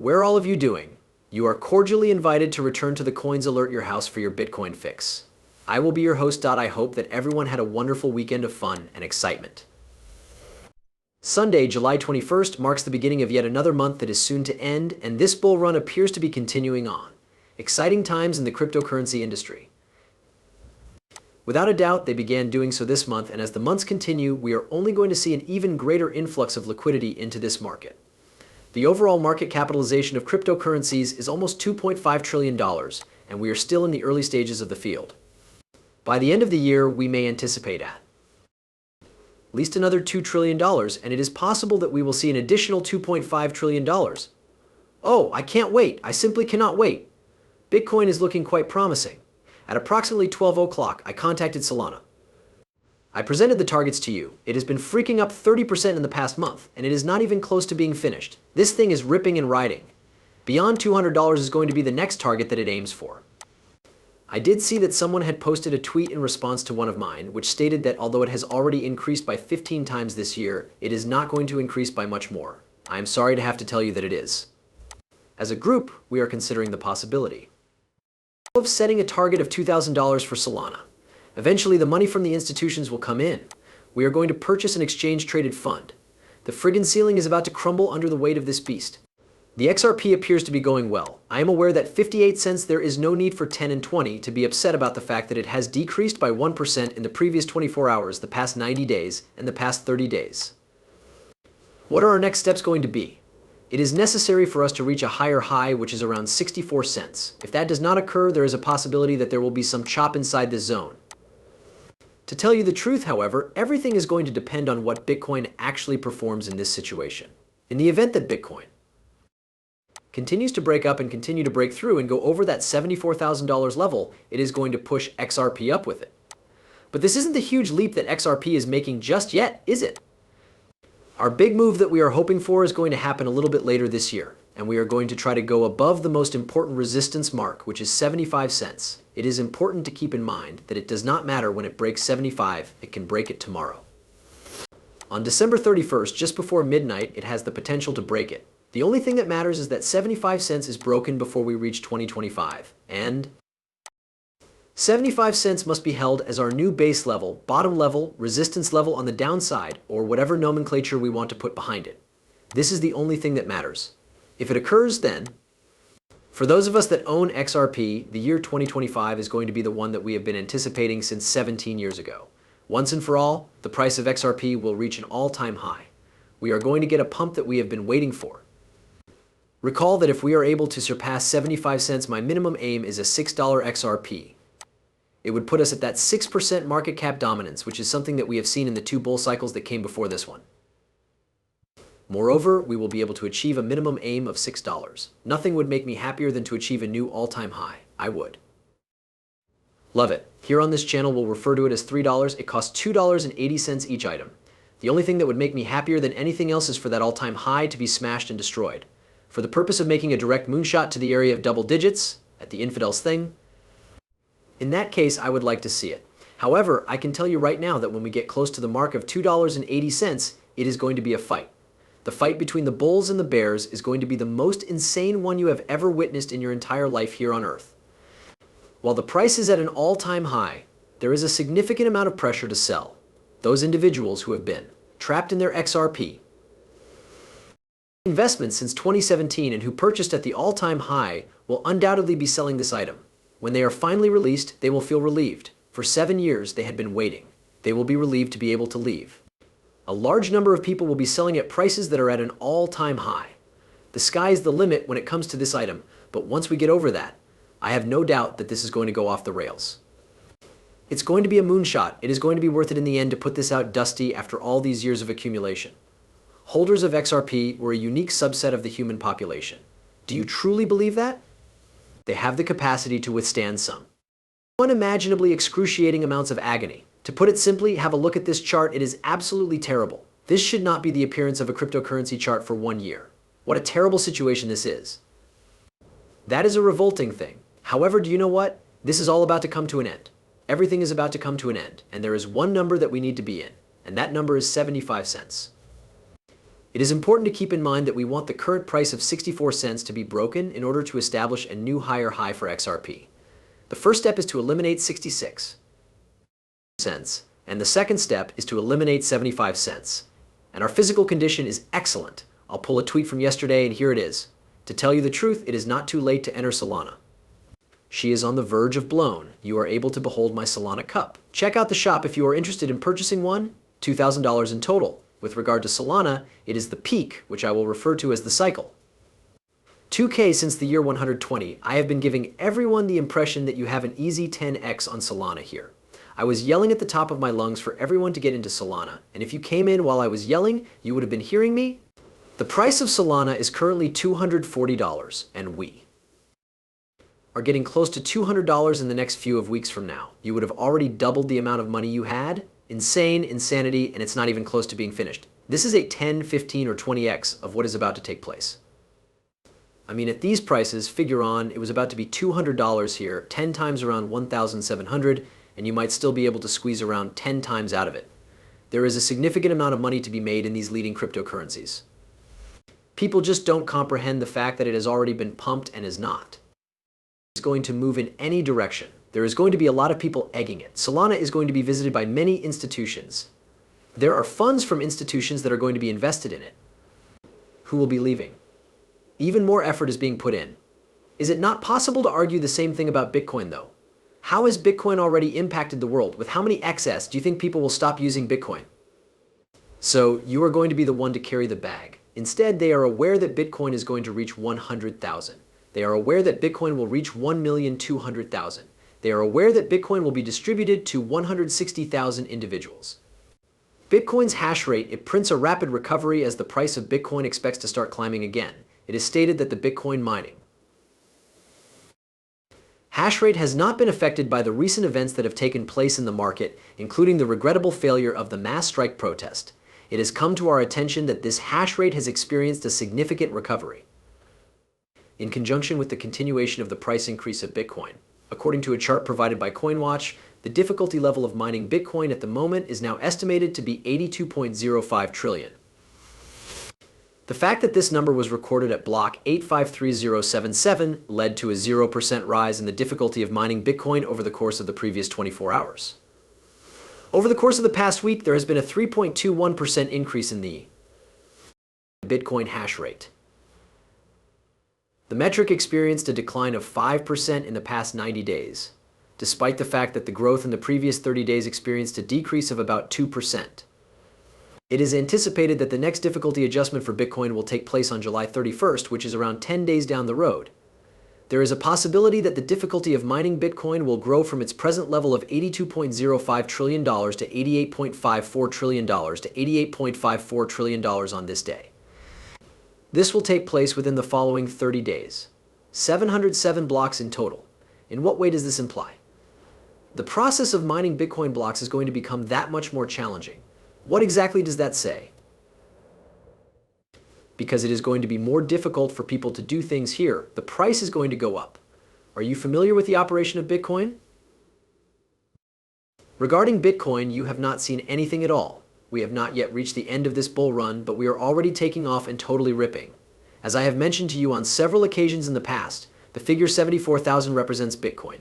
Where are all of you doing? You are cordially invited to return to the Coins Alert Your House for your Bitcoin fix. I will be your host. I hope that everyone had a wonderful weekend of fun and excitement. Sunday, July 21st marks the beginning of yet another month that is soon to end, and this bull run appears to be continuing on. Exciting times in the cryptocurrency industry. Without a doubt, they began doing so this month, and as the months continue, we are only going to see an even greater influx of liquidity into this market. The overall market capitalization of cryptocurrencies is almost $2.5 trillion, and we are still in the early stages of the field. By the end of the year, we may anticipate at least another $2 trillion, and it is possible that we will see an additional $2.5 trillion. Oh, I can't wait. I simply cannot wait. Bitcoin is looking quite promising. At approximately 12 o'clock, I contacted Solana. I presented the targets to you. It has been freaking up 30% in the past month, and it is not even close to being finished. This thing is ripping and riding. Beyond $200 is going to be the next target that it aims for. I did see that someone had posted a tweet in response to one of mine, which stated that although it has already increased by 15 times this year, it is not going to increase by much more. I am sorry to have to tell you that it is. As a group, we are considering the possibility of setting a target of $2,000 for Solana. Eventually, the money from the institutions will come in. We are going to purchase an exchange-traded fund. The friggin' ceiling is about to crumble under the weight of this beast. The XRP appears to be going well. I am aware that 58 cents there is no need for 10 and 20 to be upset about the fact that it has decreased by 1% in the previous 24 hours, the past 90 days, and the past 30 days. What are our next steps going to be? It is necessary for us to reach a higher high, which is around 64 cents. If that does not occur, there is a possibility that there will be some chop inside this zone. To tell you the truth, however, everything is going to depend on what Bitcoin actually performs in this situation. In the event that Bitcoin continues to break up and continue to break through and go over that $74,000 level, it is going to push XRP up with it. But this isn't the huge leap that XRP is making just yet, is it? Our big move that we are hoping for is going to happen a little bit later this year, and we are going to try to go above the most important resistance mark, which is 75 cents. It is important to keep in mind that it does not matter when it breaks 75, it can break it tomorrow. On December 31st, just before midnight, it has the potential to break it. The only thing that matters is that 75 cents is broken before we reach 2025, and 75 cents must be held as our new base level, bottom level, resistance level on the downside, or whatever nomenclature we want to put behind it. This is the only thing that matters. If it occurs, then, for those of us that own XRP, the year 2025 is going to be the one that we have been anticipating since 17 years ago. Once and for all, the price of XRP will reach an all-time high. We are going to get a pump that we have been waiting for. Recall that if we are able to surpass 75 cents, my minimum aim is a $6 XRP. It would put us at that 6% market cap dominance, which is something that we have seen in the two bull cycles that came before this one. Moreover, we will be able to achieve a minimum aim of $6. Nothing would make me happier than to achieve a new all-time high. I would. Love it. Here on this channel, we'll refer to it as $3. It costs $2.80 each item. The only thing that would make me happier than anything else is for that all-time high to be smashed and destroyed. For the purpose of making a direct moonshot to the area of double digits, at the infidels thing, in that case, I would like to see it. However, I can tell you right now that when we get close to the mark of $2.80, it is going to be a fight. The fight between the bulls and the bears is going to be the most insane one you have ever witnessed in your entire life here on Earth. While the price is at an all-time high, there is a significant amount of pressure to sell. Those individuals who have been trapped in their XRP investments since 2017 and who purchased at the all-time high will undoubtedly be selling this item. When they are finally released, they will feel relieved. For 7 years, they had been waiting. They will be relieved to be able to leave. A large number of people will be selling at prices that are at an all-time high. The sky is the limit when it comes to this item, but once we get over that, I have no doubt that this is going to go off the rails. It's going to be a moonshot. It is going to be worth it in the end to put this out dusty after all these years of accumulation. Holders of XRP were a unique subset of the human population. Do you truly believe that? They have the capacity to withstand some unimaginably excruciating amounts of agony. To put it simply, have a look at this chart. It is absolutely terrible. This should not be the appearance of a cryptocurrency chart for 1 year. What a terrible situation this is. That is a revolting thing. However, do you know what? This is all about to come to an end. Everything is about to come to an end, and there is one number that we need to be in, and that number is 75 cents. It is important to keep in mind that we want the current price of 64 cents to be broken in order to establish a new higher high for XRP. The first step is to eliminate 66 cents, and the second step is to eliminate 75 cents. And our physical condition is excellent. I'll pull a tweet from yesterday, and here it is. To tell you the truth, it is not too late to enter Solana. She is on the verge of blown. You are able to behold my Solana cup. Check out the shop if you are interested in purchasing one. $2,000 in total. With regard to Solana, it is the peak, which I will refer to as the cycle. 2K since the year 120. I have been giving everyone the impression that you have an easy 10x on Solana here. I was yelling at the top of my lungs for everyone to get into Solana, and if you came in while I was yelling, you would have been hearing me. The price of Solana is currently $240, and we are getting close to $200 in the next few of weeks from now. You would have already doubled the amount of money you had. Insane, insanity, and it's not even close to being finished. This is a 10, 15, or 20x of what is about to take place. I mean, at these prices, figure on, it was about to be $200 here, 10 times around 1,700, and you might still be able to squeeze around 10 times out of it. There is a significant amount of money to be made in these leading cryptocurrencies. People just don't comprehend the fact that it has already been pumped and is not. It's going to move in any direction. There is going to be a lot of people egging it. Solana is going to be visited by many institutions. There are funds from institutions that are going to be invested in it. Who will be leaving? Even more effort is being put in. Is it not possible to argue the same thing about Bitcoin, though? How has Bitcoin already impacted the world? With how many excess do you think people will stop using Bitcoin? So you are going to be the one to carry the bag. Instead, they are aware that Bitcoin is going to reach 100,000. They are aware that Bitcoin will reach 1,200,000. They are aware that Bitcoin will be distributed to 160,000 individuals. Bitcoin's hash rate, it prints a rapid recovery as the price of Bitcoin expects to start climbing again. It is stated that the Bitcoin mining hash rate has not been affected by the recent events that have taken place in the market, including the regrettable failure of the mass strike protest. It has come to our attention that this hash rate has experienced a significant recovery. In conjunction with the continuation of the price increase of Bitcoin, according to a chart provided by CoinWatch, the difficulty level of mining Bitcoin at the moment is now estimated to be 82.05 trillion. The fact that this number was recorded at block 853077 led to a 0% rise in the difficulty of mining Bitcoin over the course of the previous 24 hours. Over the course of the past week, there has been a 3.21% increase in the Bitcoin hash rate. The metric experienced a decline of 5% in the past 90 days, despite the fact that the growth in the previous 30 days experienced a decrease of about 2%. It is anticipated that the next difficulty adjustment for Bitcoin will take place on July 31st, which is around 10 days down the road. There is a possibility that the difficulty of mining Bitcoin will grow from its present level of $82.05 trillion to $88.54 trillion to $88.54 trillion on this day. This will take place within the following 30 days. 707 blocks in total. In what way does this imply? The process of mining Bitcoin blocks is going to become that much more challenging. What exactly does that say? Because it is going to be more difficult for people to do things here. The price is going to go up. Are you familiar with the operation of Bitcoin? Regarding Bitcoin, you have not seen anything at all. We have not yet reached the end of this bull run, but we are already taking off and totally ripping. As I have mentioned to you on several occasions in the past, the figure 74,000 represents Bitcoin.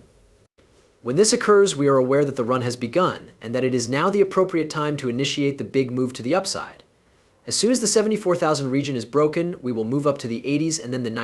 When this occurs, we are aware that the run has begun, and that it is now the appropriate time to initiate the big move to the upside. As soon as the 74,000 region is broken, we will move up to the 80s and then the 90s.